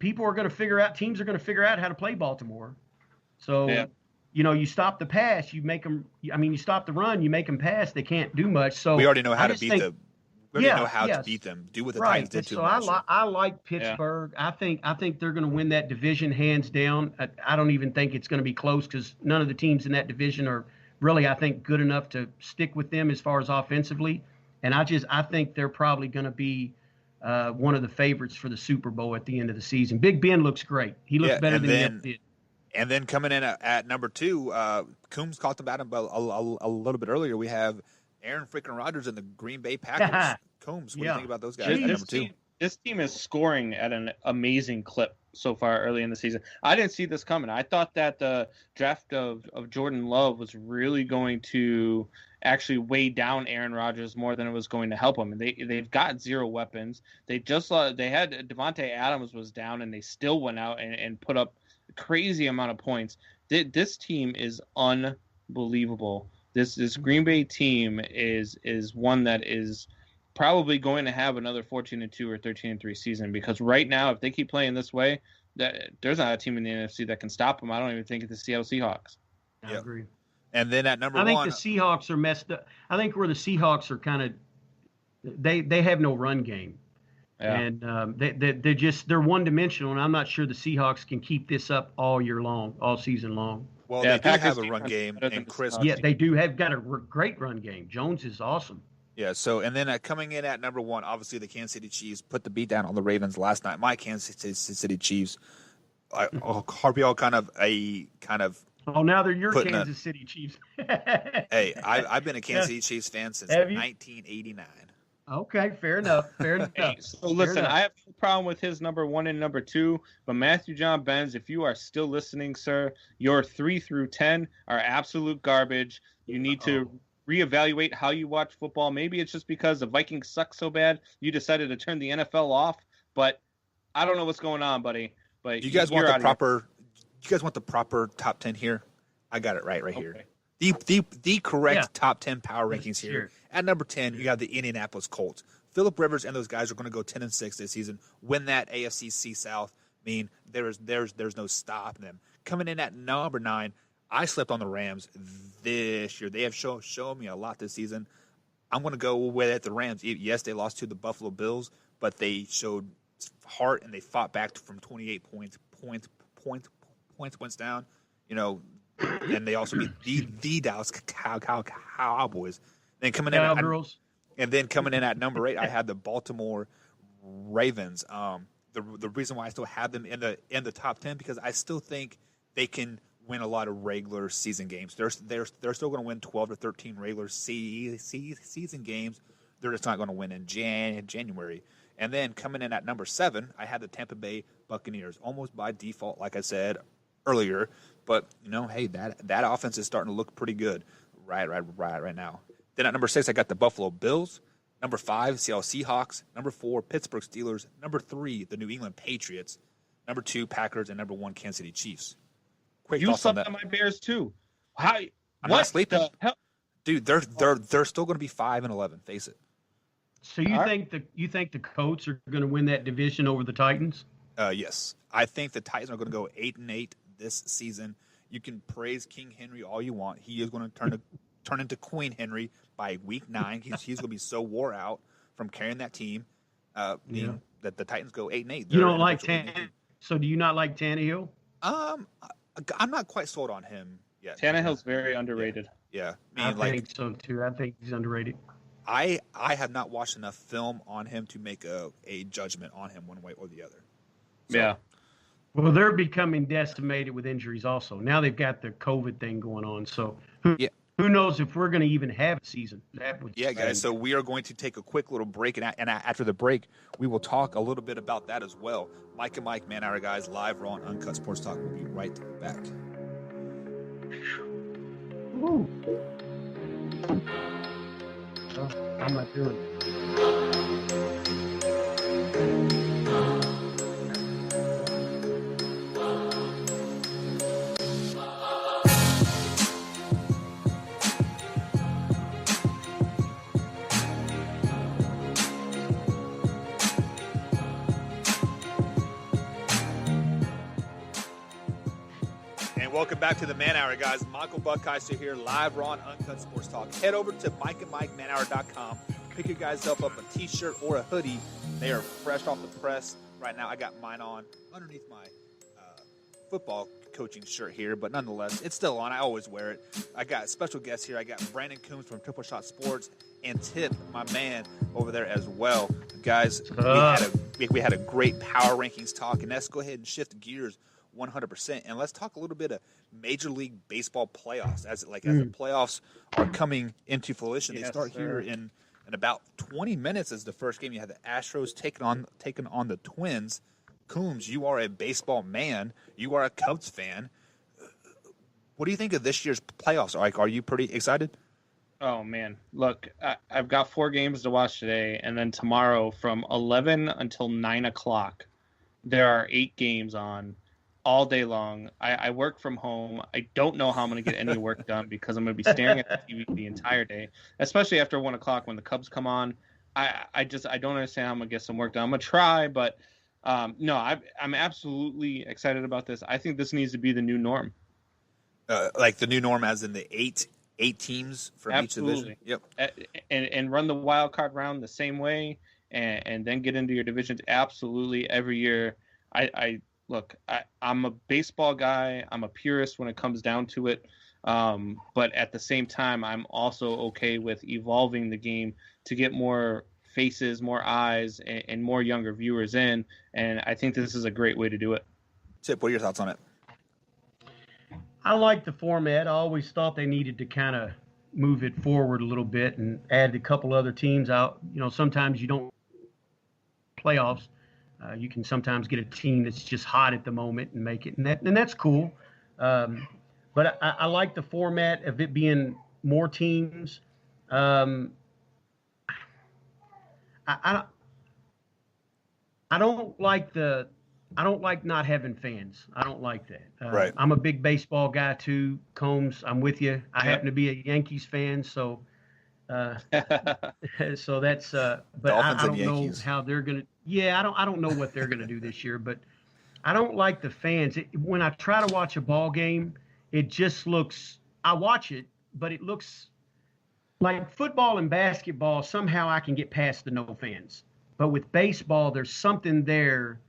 People are going to figure out, teams are going to figure out how to play Baltimore. So, you stop the pass, you make them, you stop the run, you make them pass. They can't do much. So we already know how to beat We already know how to beat them. Do what the Titans did to them last year. I like Pittsburgh. Yeah. I think they're going to win that division hands down. I don't even think it's going to be close because none of the teams in that division are really, I think, good enough to stick with them as far as offensively. And I think they're probably going to be one of the favorites for the Super Bowl at the end of the season. Big Ben looks great. He looks better than he ever did. And then coming in at number 2, Coombs talked about him a little bit earlier. We have Aaron freaking Rodgers and the Green Bay Packers. Coombs, what do you think about those guys at number 2? This team is scoring at an amazing clip so far early in the season. I didn't see this coming. I thought that the draft of Jordan Love was really going to actually weigh down Aaron Rodgers more than it was going to help him. And they've got 0 weapons. They had Devontae Adams was down, and they still went out and put up a crazy amount of points. This team is unbelievable. This Green Bay team is one that is probably going to have another 14-2 or 13-3 season, because right now, if they keep playing this way, there's not a team in the NFC that can stop them. I don't even think it's the Seattle Seahawks. I agree. And then at number 1, I think the Seahawks are messed up. I think where the Seahawks are kind of they have no run game, and they're one dimensional. And I'm not sure the Seahawks can keep this up all year long, all season long. Well, they do have a run game, and Chris. Yeah, they do have got a great run game. Jones is awesome. Yeah, so, and then coming in at number 1, obviously the Kansas City Chiefs put the beat down on the Ravens last night. My Kansas City Chiefs, RBL kind of. Oh, now they're your Kansas City Chiefs. Hey, I've been a Kansas City Chiefs fan since 1989. Okay, fair enough. Hey, so listen, I have no problem with his number 1 and number 2, but Matthew John Benz, if you are still listening, sir, your 3 through 10 are absolute garbage. You need to reevaluate how you watch football. Maybe it's just because the Vikings suck so bad you decided to turn the NFL off, but I don't know what's going on, buddy. But you guys want the proper you guys want the proper top 10 here? I got it right here. The correct top 10 power rankings here. Sure. At number 10, you have the Indianapolis Colts. Phillip Rivers and those guys are going to go 10-6 this season. Win that AFC South. I mean, there's no stopping them. Coming in at number 9, I slept on the Rams this year. They have shown me a lot this season. I'm going to go with it. The Rams, yes, they lost to the Buffalo Bills, but they showed heart and they fought back from 28 points down. You know, and they also beat the Dallas Cowboys. Then coming in at number 8, I had the Baltimore Ravens. The reason why I still have them in the top 10 because I still think they can win a lot of regular season games. They're still going to win 12 to 13 regular season games. They're just not going to win in January. And then coming in at number 7, I had the Tampa Bay Buccaneers, almost by default, like I said earlier. But hey, that offense is starting to look pretty good right now. Then at number 6, I got the Buffalo Bills. Number 5, Seattle Seahawks. Number 4, Pittsburgh Steelers. Number 3, the New England Patriots. Number 2, Packers, and number 1, Kansas City Chiefs. Quick you thoughts on that. slept on my Bears too. I'm not sleeping, dude. They're still going to be 5-11. Face it. So you think the Colts are going to win that division over the Titans? Yes, I think the Titans are going to go 8-8 this season. You can praise King Henry all you want. He is going to turn into Queen Henry by week 9. He's going to be so wore out from carrying that team. That the Titans go 8-8. You don't like Tannehill? So do you not like Tannehill? I'm not quite sold on him yet. Tannehill's very underrated. Yeah. I think so too. I think he's underrated. I have not watched enough film on him to make a judgment on him one way or the other. So, yeah. Well, they're becoming decimated with injuries also. Now they've got the COVID thing going on. So who knows if we're going to even have a season. Guys, so we are going to take a quick little break, and after the break, we will talk a little bit about that as well. Mike and Mike, Man Hour guys, live, raw, and uncut sports talk. We'll be right back. Ooh. I'm not doing it. Welcome back to the Man Hour, guys. Michael Buckeister here, live Raw and Uncut Sports Talk. Head over to MikeandMikeManHour.com. Pick your guys up a T-shirt or a hoodie. They are fresh off the press. Right now, I got mine on underneath my football coaching shirt here, but nonetheless, it's still on. I always wear it. I got special guests here. I got Brandon Coombs from Triple Shot Sports and Tip, my man, over there as well. Guys, we had a great power rankings talk, and let's go ahead and shift gears 100%, and let's talk a little bit of Major League Baseball playoffs. As the playoffs are coming into fruition, they start here in about 20 minutes as the first game. You have the Astros taking on the Twins. Coombs, you are a baseball man. You are a Cubs fan. What do you think of this year's playoffs? Are you pretty excited? Oh, man. Look, I've got 4 games to watch today, and then tomorrow from 11 until 9 o'clock, there are 8 games on all day long. I work from home. I don't know how I'm going to get any work done because I'm going to be staring at the TV the entire day, especially after 1 o'clock when the Cubs come on. I don't understand how I'm going to get some work done. I'm going to try, but no, I'm absolutely excited about this. I think this needs to be the new norm. Like the new norm as in the eight teams from each division? Yep. And run the wild card round the same way and then get into your divisions. Absolutely. Every year. Look, I'm a baseball guy. I'm a purist when it comes down to it. But at the same time, I'm also okay with evolving the game to get more faces, more eyes, and more younger viewers in. And I think this is a great way to do it. Tip, what are your thoughts on it? I like the format. I always thought they needed to kind of move it forward a little bit and add a couple other teams out. Sometimes you don't playoffs. You can sometimes get a team that's just hot at the moment and make it, and that's cool. But I like the format of it being more teams. I don't like not having fans. I don't like that. Right. I'm a big baseball guy too, Combs. I'm with you. I happen to be a Yankees fan, so so that's. But I don't know how they're gonna. Yeah, I don't know what they're gonna do this year, but I don't like the fans. When I try to watch a ball game, it just looks. I watch it, but it looks like football and basketball. Somehow I can get past the no fans, but with baseball, there's something there.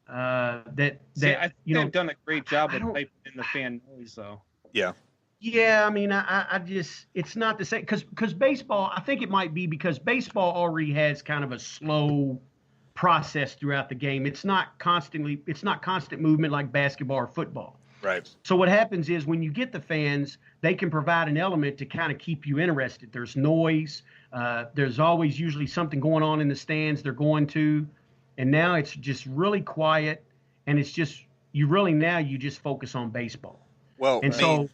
I think they've done a great job of piping in the fan noise, though. Yeah. Yeah, I mean, I just it's not the same because baseball. I think it might be because baseball already has kind of a slow process throughout the game. It's not constant movement like basketball or football. Right. So what happens is when you get the fans, they can provide an element to kind of keep you interested. There's noise. There's always usually something going on in the stands they're going to. And now it's just really quiet, and it's just you just focus on baseball. Well, and so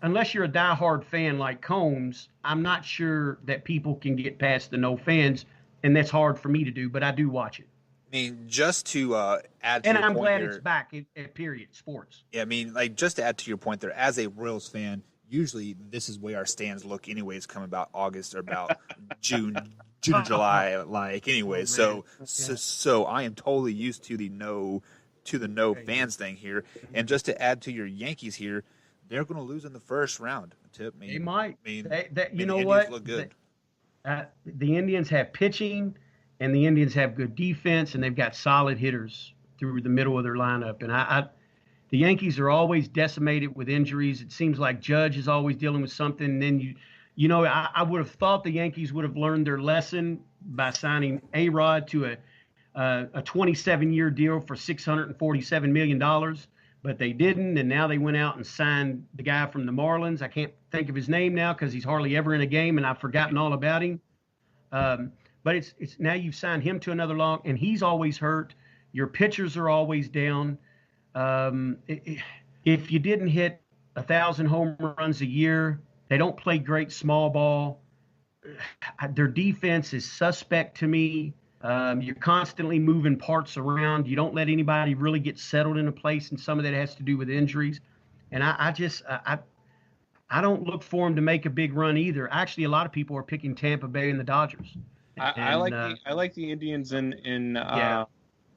unless you're a diehard fan like Combs, I'm not sure that people can get past the no fans, and that's hard for me to do. But I do watch it. I mean, just to add to and your I'm point glad here, it's back at period sports. Yeah, I mean, like just to add to your point there, as a Royals fan, usually this is where our stands look anyways, come about August or about June or July, like anyways. So I am totally used to the no fans thing here. And just to add to your Yankees here, they're going to lose in the first round. Tip, I mean, they might. I mean, you know the what? Indians look good. The Indians have pitching, and the Indians have good defense, and they've got solid hitters through the middle of their lineup. And the Yankees are always decimated with injuries. It seems like Judge is always dealing with something. And then I would have thought the Yankees would have learned their lesson by signing A-Rod to a 27-year deal for $647 million, but they didn't. And now they went out and signed the guy from the Marlins. I can't think of his name now because he's hardly ever in a game, and I've forgotten all about him. But it's now you've signed him to another long, and he's always hurt. Your pitchers are always down. If you didn't hit 1,000 home runs a year, they don't play great small ball. Their defense is suspect to me. You're constantly moving parts around. You don't let anybody really get settled in a place, and some of that has to do with injuries. And I don't look for them to make a big run either. Actually, a lot of people are picking Tampa Bay and the Dodgers. I like the Indians in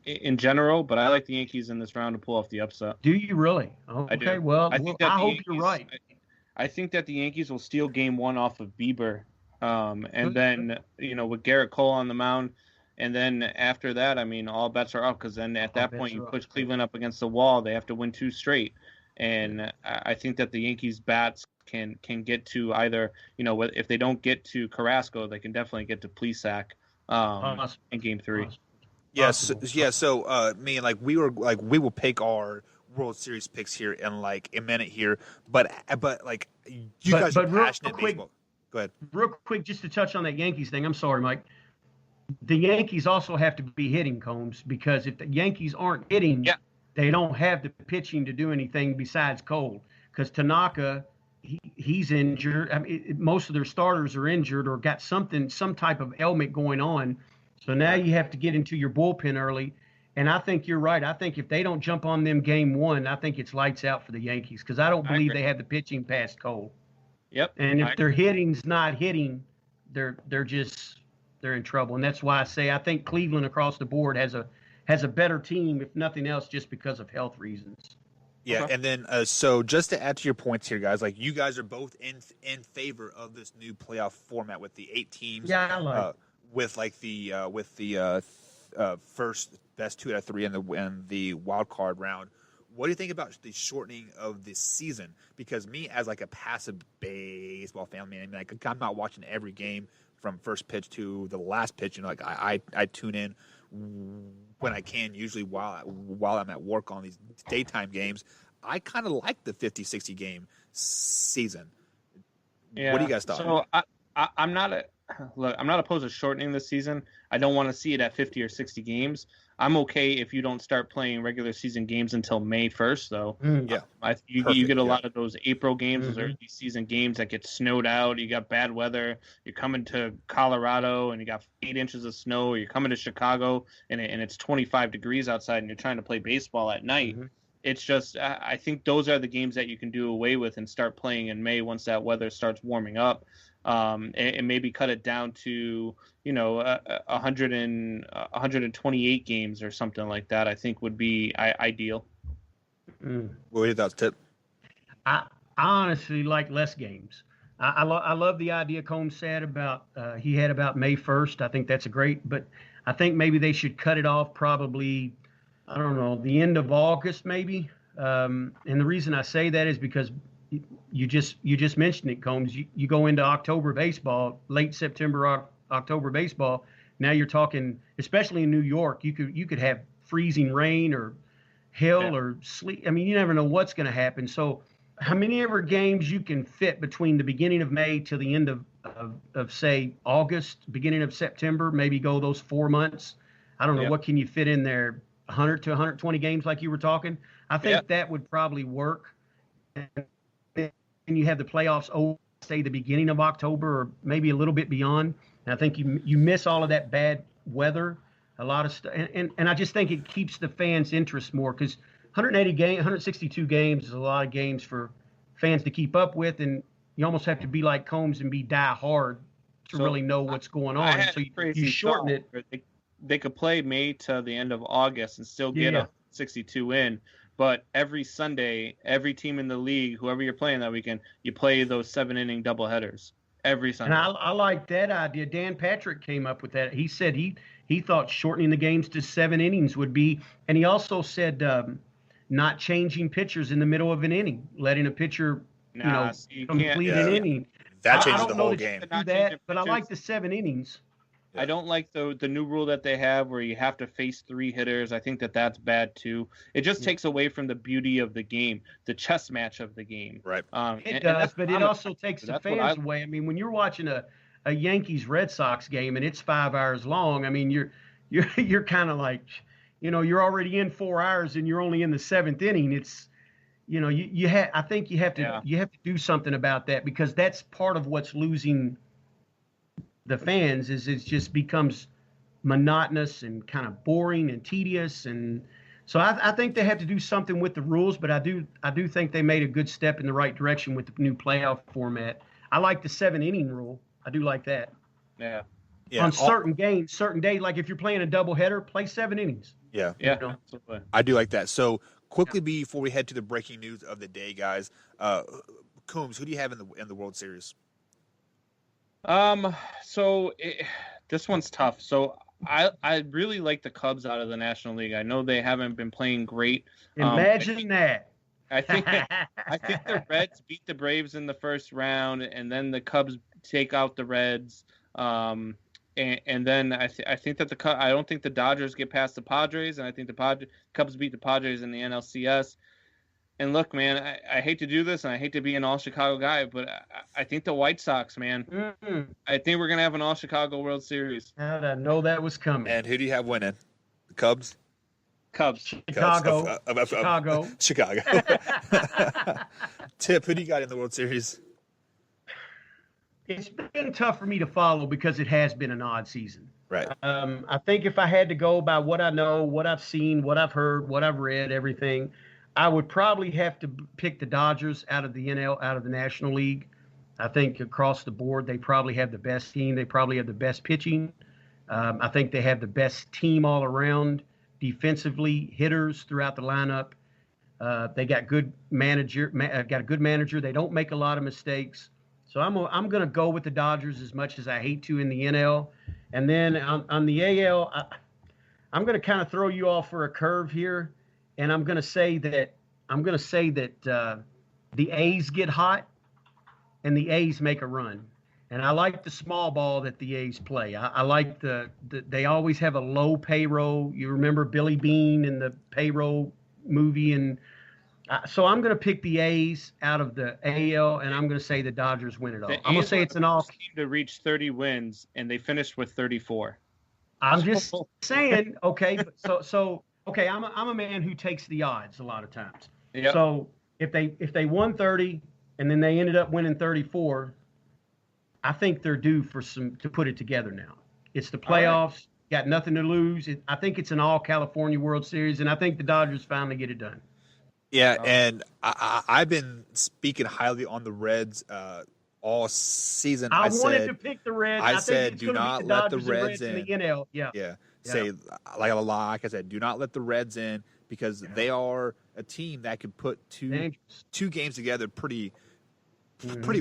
in general, but I like the Yankees in this round to pull off the upset. Do you really? I do. Okay, well, I think that I the hope Yankees, you're right. I think that the Yankees will steal Game 1 off of Bieber, and Good. then with Garrett Cole on the mound, and then after that, I mean, all bets are up because then at that point you push Cleveland up against the wall. They have to win 2 straight, and I think that the Yankees bats can get to either if they don't get to Carrasco, they can definitely get to Plesac in Game 3. Yes, yeah. So, me and we will pick our World Series picks here in a minute here, but you guys are passionate baseball. Go ahead. Real quick, just to touch on that Yankees thing. I'm sorry, Mike. The Yankees also have to be hitting, Combs, because if the Yankees aren't hitting, they don't have the pitching to do anything besides Cole. Because Tanaka, he's injured. I mean, most of their starters are injured or got some type of ailment going on. So now you have to get into your bullpen early. And I think you're right. I think if they don't jump on them Game 1, I think it's lights out for the Yankees because I don't believe they have the pitching past Cole. Yep. And if their hitting's not hitting, they're in trouble. And that's why I say I think Cleveland across the board has a better team, if nothing else, just because of health reasons. Yeah, okay. And then so just to add to your points here, guys, you guys are both in favor of this new playoff format with the 8 teams. Yeah, I like. With the first best 2 out of 3 in the wild card round. What do you think about the shortening of this season? Because me, as a passive baseball fan, I'm not watching every game from first pitch to the last pitch. I tune in when I can, usually while I'm at work on these daytime games. I kind of like the 50, 60 game season. Yeah. What do you guys thought? So I'm not opposed to shortening the season. I don't want to see it at 50 or 60 games. I'm okay if you don't start playing regular season games until May 1st, though. Yeah. You get a lot of those April games, those early season games that get snowed out. You got bad weather. You're coming to Colorado and you got 8 inches of snow. Or you're coming to Chicago and it's 25 degrees outside and you're trying to play baseball at night. It's just I think those are the games that you can do away with and start playing in May once that weather starts warming up. And maybe cut it down to 128 games or something like that. I think would be ideal. What are your thoughts, Tip? I honestly like less games. I love the idea Combs said about he had about May 1st. I think that's but I think maybe they should cut it off probably, I don't know, the end of August maybe. And the reason I say that is because you just mentioned it, Combs. You go into October baseball, late September, October baseball. Now you're talking, especially in New York, you could have freezing rain or hail or sleet. I mean, you never know what's going to happen. So how many ever games you can fit between the beginning of May to the end of say August, beginning of September, maybe go those 4 months. I don't know, what can you fit in there? 100 to 120 games like you were talking. I think that would probably work. And you have the playoffs say the beginning of October or maybe a little bit beyond. And I think you miss all of that bad weather, a lot of stuff. And I just think it keeps the fans' interest more because 162 games is a lot of games for fans to keep up with. And you almost have to be like Combs and be die hard to really know what's going on. So you shorten it. They could play May to the end of August and still get a 62 in. But every Sunday, every team in the league, whoever you're playing that weekend, you play those 7-inning doubleheaders every Sunday. And I like that idea. Dan Patrick came up with that. He said he thought shortening the games to 7 innings would be, and he also said not changing pitchers in the middle of an inning, letting a pitcher complete an inning. That changes the whole game. Do that, but I like the 7 innings. I don't like the new rule that they have where you have to face 3 hitters. I think that's bad too. It just takes away from the beauty of the game, the chess match of the game. Right. It does, but it also takes the fans away. I mean, when you're watching a Yankees Red Sox game and it's 5 hours long, I mean, you're kind of like, you're already in 4 hours and you're only in the 7th inning. It's, I think you have to do something about that because that's part of what's losing the fans is it just becomes monotonous and kind of boring and tedious. And so I think they have to do something with the rules, but I do think they made a good step in the right direction with the new playoff format. I like the 7-inning rule. I do like that. Yeah. Yeah, on certain games, certain days. Like if you're playing a doubleheader, play 7 innings. Yeah, Yeah, You know? absolutely. I do like that. So quickly before we head to the breaking news of the day, guys, Coombs, who do you have in the World Series? So this one's tough. So I really like the Cubs out of the National League. I know they haven't been playing great. Imagine that. I think the Reds beat the Braves in the first round, and then the Cubs take out the Reds. And then I think that I don't think the Dodgers get past the Padres, and I think the Cubs beat the Padres in the NLCS. And look, man, I hate to do this, and I hate to be an all-Chicago guy, but I think the White Sox, man. Mm-hmm. I think we're going to have an all-Chicago World Series. How did I know that was coming? And who do you have winning? The Cubs? Cubs. Chicago. Chicago. Chicago. Tip, who do you got in the World Series? It's been tough for me to follow because it has been an odd season. Right. I think if I had to go by what I know, what I've seen, what I've heard, what I've read, everything, I would probably have to pick the Dodgers out of the National League. I think across the board, they probably have the best team. They probably have the best pitching. I think they have the best team all around, defensively, hitters throughout the lineup. They got good manager. Got a good manager. They don't make a lot of mistakes. So I'm going to go with the Dodgers as much as I hate to in the NL. And then on the AL, I'm going to kind of throw you off for a curve here, and I'm going to say that the A's get hot and the A's make a run. And I like the small ball that the A's play. I like they always have a low payroll. You remember Billy Bean in the payroll movie, and so I'm going to pick the A's out of the AL, and I'm going to say the Dodgers win it all. I'm going to say it's an all team to reach 30 wins, and they finished with 34. I'm just saying, okay. So okay, I'm a man who takes the odds a lot of times. Yep. So if they won 30 and then they ended up winning 34, I think they're due for to put it together now. It's the playoffs, got nothing to lose. I think it's an all California World Series, and I think the Dodgers finally get it done. Yeah, and I've been speaking highly on the Reds all season. I wanted to pick the Reds. I think said, it's do gonna not be the let the Dodgers and Reds in. the NL. Yeah. Say, like I said, do not let the Reds in because they are a team that can put two games together pretty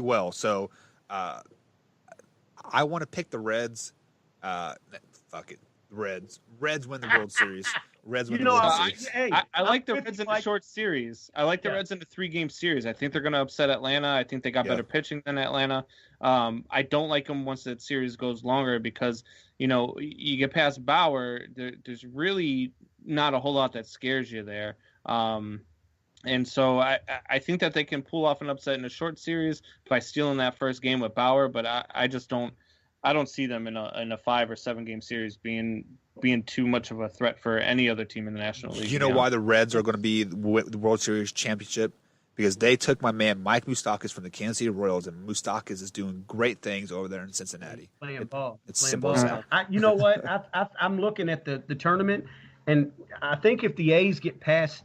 well. So I want to pick the Reds. Fuck it. Reds win the World Series. Reds win the World Series. I like the Reds in a short series. I like the Reds in a 3-game series. I think they're going to upset Atlanta. I think they got better pitching than Atlanta. I don't like them once that series goes longer because, you get past Bauer, there's really not a whole lot that scares you there. And so I think that they can pull off an upset in a short series by stealing that first game with Bauer, but I just don't. I don't see them in a 5 or 7 game series being too much of a threat for any other team in the National League. You know why the Reds are going to be the World Series championship? Because they took my man Mike Moustakas from the Kansas City Royals, and Moustakas is doing great things over there in Cincinnati. Playing ball. It's simple as that. You know what? I'm looking at the tournament, and I think if the A's get past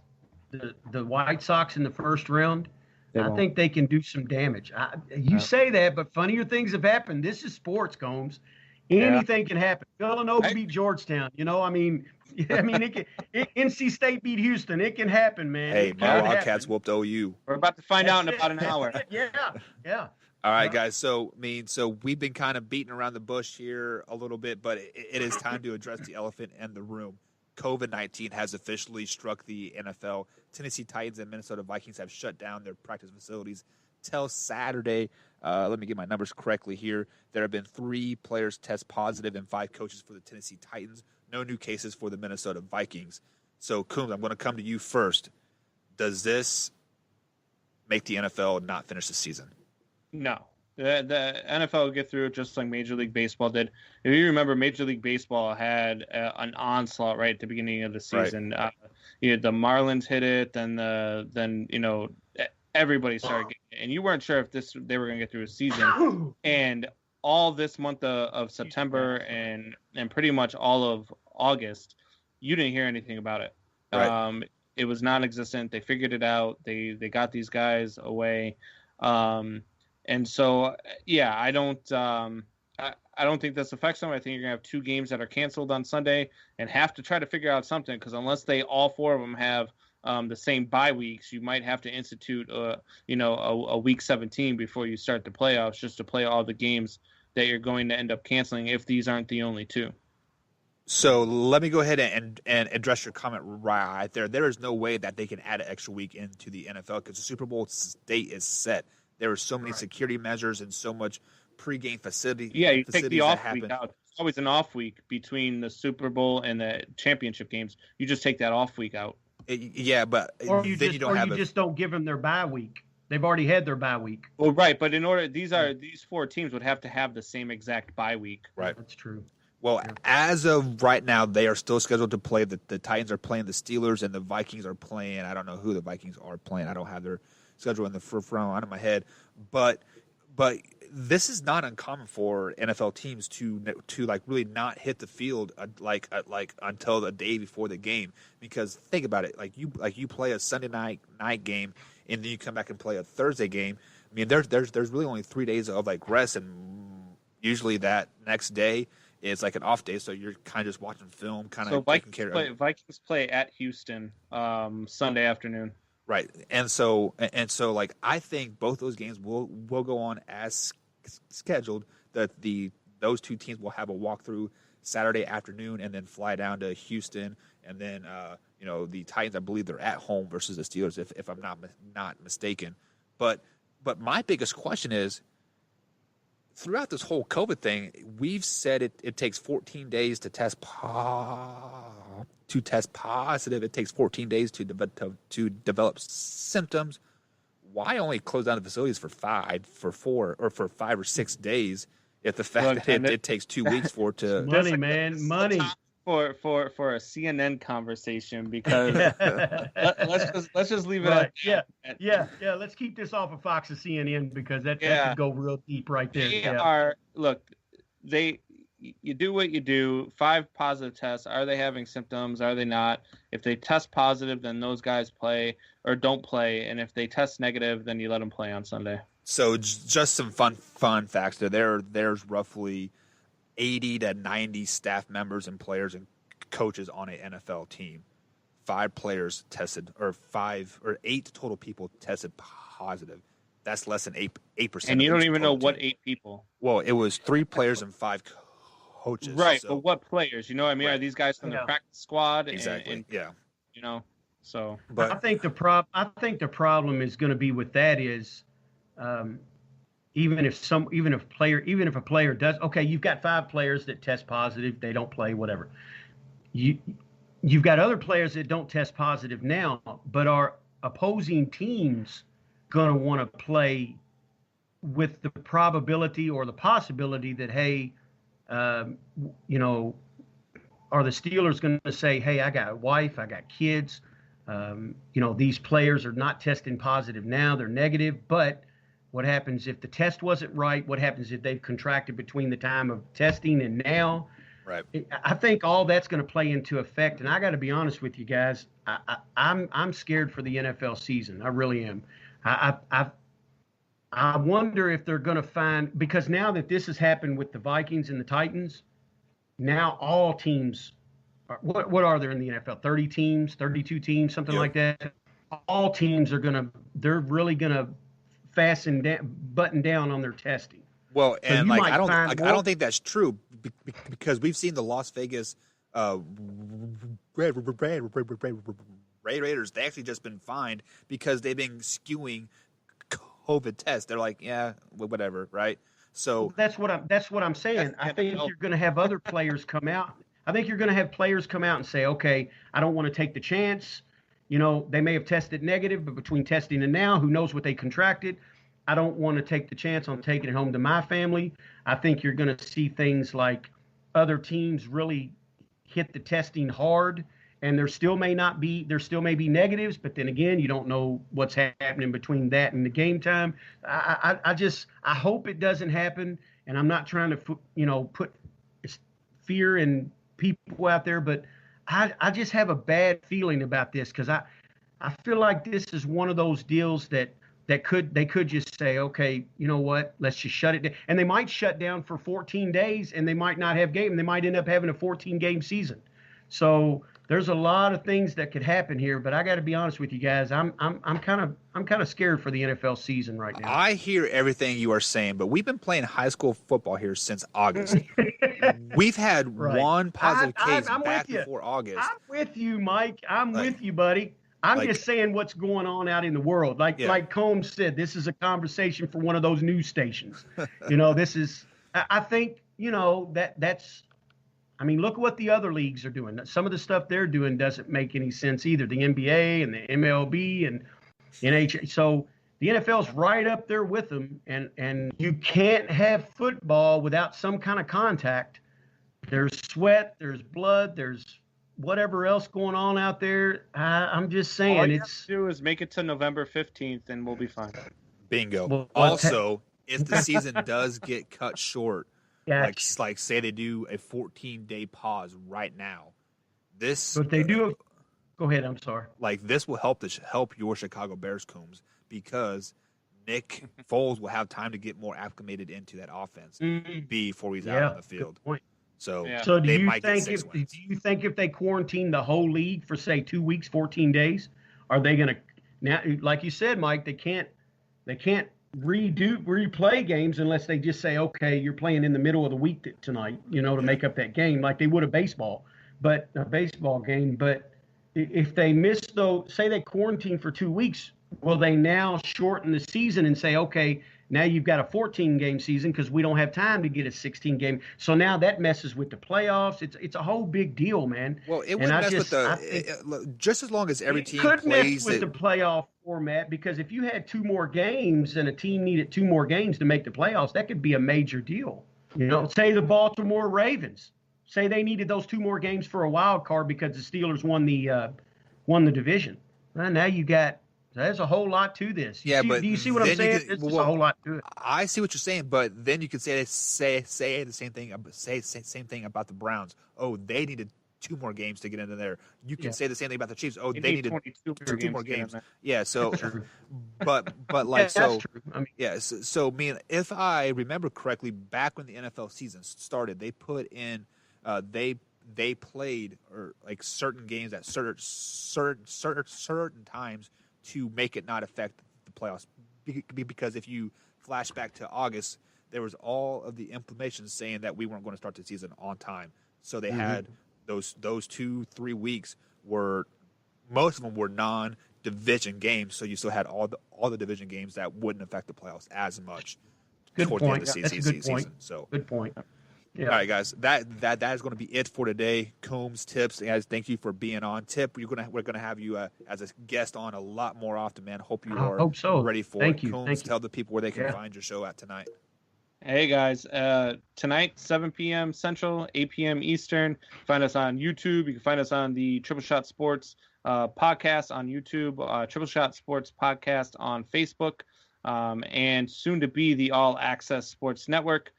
the White Sox in the first round, I think they can do some damage. You say that, but funnier things have happened. This is sports, Combs. Anything can happen. Villanova beat Georgetown. It can. NC State beat Houston. It can happen, man. Hey, my Wildcats whooped OU. We're about to find out in about an hour. Yeah. All right, guys. So we've been kind of beating around the bush here a little bit, but it is time to address the elephant in the room. COVID-19 has officially struck the NFL. Tennessee Titans and Minnesota Vikings have shut down their practice facilities till Saturday. Let me get my numbers correctly here. There have been 3 players test positive and 5 coaches for the Tennessee Titans. No new cases for the Minnesota Vikings. So, Coombs, I'm going to come to you first. Does this make the NFL not finish the season? No. The NFL will get through it just like Major League Baseball did. If you remember, Major League Baseball had an onslaught right at the beginning of the season. Right. The Marlins hit it, then everybody started getting it, and you weren't sure if they were going to get through a season. And all this month of September and pretty much all of August, you didn't hear anything about it. Right. It was non-existent. They figured it out. They got these guys away. And so, I don't. I don't think this affects them. I think you're going to have 2 games that are canceled on Sunday and have to try to figure out something, because unless all 4 of them have the same bye weeks, you might have to institute a week 17 before you start the playoffs, just to play all the games that you're going to end up canceling if these aren't the only 2. So let me go ahead and address your comment right there. There is no way that they can add an extra week into the NFL because the Super Bowl date is set. There are so many security measures and so much pregame facility. Yeah, you take the off week out. It's always an off week between the Super Bowl and the championship games. You just take that off week out. But or you just don't give them their bye week. They've already had their bye week. Well, right, but in order, these 4 teams would have to have the same exact bye week. Right, that's true. Well, as of right now, they are still scheduled to play. The Titans are playing the Steelers, and the Vikings are playing. I don't know who the Vikings are playing. I don't have their schedule in the front of my head. But this is not uncommon for NFL teams to like really not hit the field like until the day before the game. Because think about it, like you play a Sunday night game, and then you come back and play a Thursday game. I mean, there's really only 3 days of like rest, and usually that next day. It's like an off day, so you're kind of just watching film, kind of taking care of it. Vikings play at Houston Sunday afternoon. Right, and so like I think both those games will go on as scheduled. Those 2 teams will have a walkthrough Saturday afternoon, and then fly down to Houston, and then the Titans, I believe they're at home versus the Steelers, if I'm not mistaken. But my biggest question is, throughout this whole COVID thing, we've said it takes 14 days to test positive. It takes 14 days to develop symptoms. Why only close down the facilities for 5 or 6 days if the fact that it takes 2 weeks for it to money for a CNN conversation, because let's just leave it at let's keep this off of Fox and CNN, because that could go real deep right there. You do what you do. 5 positive tests. Are they having symptoms? Are they not? If they test positive, then those guys play or don't play, and if they test negative, then you let them play on Sunday. So just some fun facts there's roughly 80 to 90 staff members and players and coaches on an NFL team. 5 players tested, or 8 total people tested positive. That's less than 8%. And you don't even know what 8 people. Well, it was 3 players and 5 coaches. Right, so. But what players? You know what I mean? Right. Are these guys from the practice squad? Exactly. So. But I think the problem is going to be with that is, even if a player does, okay, you've got 5 players that test positive, they don't play, whatever. You've got other players that don't test positive now, but are opposing teams going to want to play with the probability or the possibility that, hey, are the Steelers going to say, hey, I got a wife, I got kids, these players are not testing positive now, they're negative, but what happens if the test wasn't right? What happens if they've contracted between the time of testing and now? Right. I think all that's going to play into effect. And I got to be honest with you guys, I'm scared for the NFL season. I really am. I wonder if they're going to find, because now that this has happened with the Vikings and the Titans, now all teams, what are there in the NFL? 30 teams, 32 teams, something like that. All teams they're really going to button down on their testing. Well, and like I don't think that's true, because we've seen the Las Vegas Raiders. They actually just been fined because they've been skewing COVID tests. They're like, yeah, whatever, right? So that's what I'm saying. I think you're going to have other players come out. I think you're going to have players come out and say, okay, I don't want to take the chance. They may have tested negative, but between testing and now, who knows what they contracted? I don't want to take the chance on taking it home to my family. I think you're going to see things like other teams really hit the testing hard, and there still may be negatives, but then again, you don't know what's happening between that and the game time. I hope it doesn't happen, and I'm not trying to put fear in people out there, but I just have a bad feeling about this, because I feel like this is one of those deals that that they could just say, okay, you know what, let's just shut it down. And they might shut down for 14 days and they might not have game. They might end up having a 14-game season. So there's a lot of things that could happen here, but I got to be honest with you guys. I'm kind of scared for the NFL season right now. I hear everything you are saying, but we've been playing high school football here since August. We've had one positive case back before August. I'm with you, Mike. I'm with you, buddy. I'm just saying what's going on out in the world. Like Combs said, this is a conversation for one of those news stations. This is, I think, that's, I mean, look at what the other leagues are doing. Some of the stuff they're doing doesn't make any sense either. The NBA and the MLB and NHL. So the NFL's right up there with them. And you can't have football without some kind of contact. There's sweat, there's blood, there's whatever else going on out there. I'm just saying, all you have to do is make it to November 15th and we'll be fine. Bingo. Well, also, if the season does get cut short, like say they do a 14-day pause right now, but they do. Go ahead. I'm sorry. Like this will help your Chicago Bears, Coombs, because Nick Foles will have time to get more acclimated into that offense before he's out on the field. Good point. So do you think if they quarantine the whole league for say 2 weeks, 14 days, are they going to now? Like you said, Mike, they can't replay games unless they just say, okay, you're playing in the middle of the week tonight, to make up that game like they would a baseball game. But if they miss say they quarantine for 2 weeks, will they now shorten the season and say, okay, now you've got a 14-game season because we don't have time to get a 16-game. So now that messes with the playoffs. It's a whole big deal, man. Well, it would mess with just as long as every team could plays mess with the playoff format, because if you had 2 more games and a team needed 2 more games to make the playoffs, that could be a major deal. Say the Baltimore Ravens, say they needed those 2 more games for a wild card because the Steelers won the division. Well, now you got. There's a whole lot to this. Do you see what I'm saying? There's a whole lot to it. I see what you're saying, but then you could say the same thing. Same thing about the Browns. Oh, they needed 2 more games to get into there. You can say the same thing about the Chiefs. Oh, they needed 2 more games. Yeah. So, but like so. True. I mean, So if I remember correctly, back when the NFL season started, they put in they played or like certain games at certain times to make it not affect the playoffs. Because if you flash back to August, there was all of the information saying that we weren't going to start the season on time. So they had those 2-3 weeks were most of them were non-division games. So you still had all the division games that wouldn't affect the playoffs as much. Good toward point. The end of the That's a good point. So good point. Yeah. All right, guys. That is going to be it for today. Combs, Tips, guys, thank you for being on. Tip, we're gonna have you as a guest on a lot more often, man. Hope you are ready for it. Combs, tell the people where they can find your show at tonight. Hey guys, tonight 7 p.m. Central, 8 p.m. Eastern. Find us on YouTube. You can find us on the Triple Shot Sports podcast on YouTube, Triple Shot Sports podcast on Facebook, and soon to be the All Access Sports Network.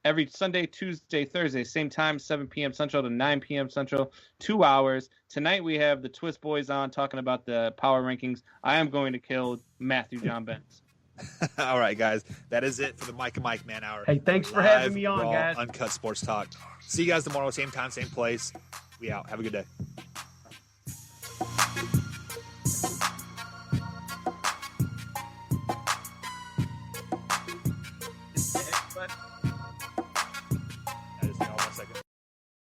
Every Sunday, Tuesday, Thursday, same time, 7 p.m. Central to 9 p.m. Central, 2 hours. Tonight we have the Twist Boys on talking about the power rankings. I am going to kill Matthew John Benz. All right, guys. That is it for the Mike and Mike Man Hour. Hey, thanks for having me on, raw, guys. Uncut Sports Talk. See you guys tomorrow, same time, same place. We out. Have a good day.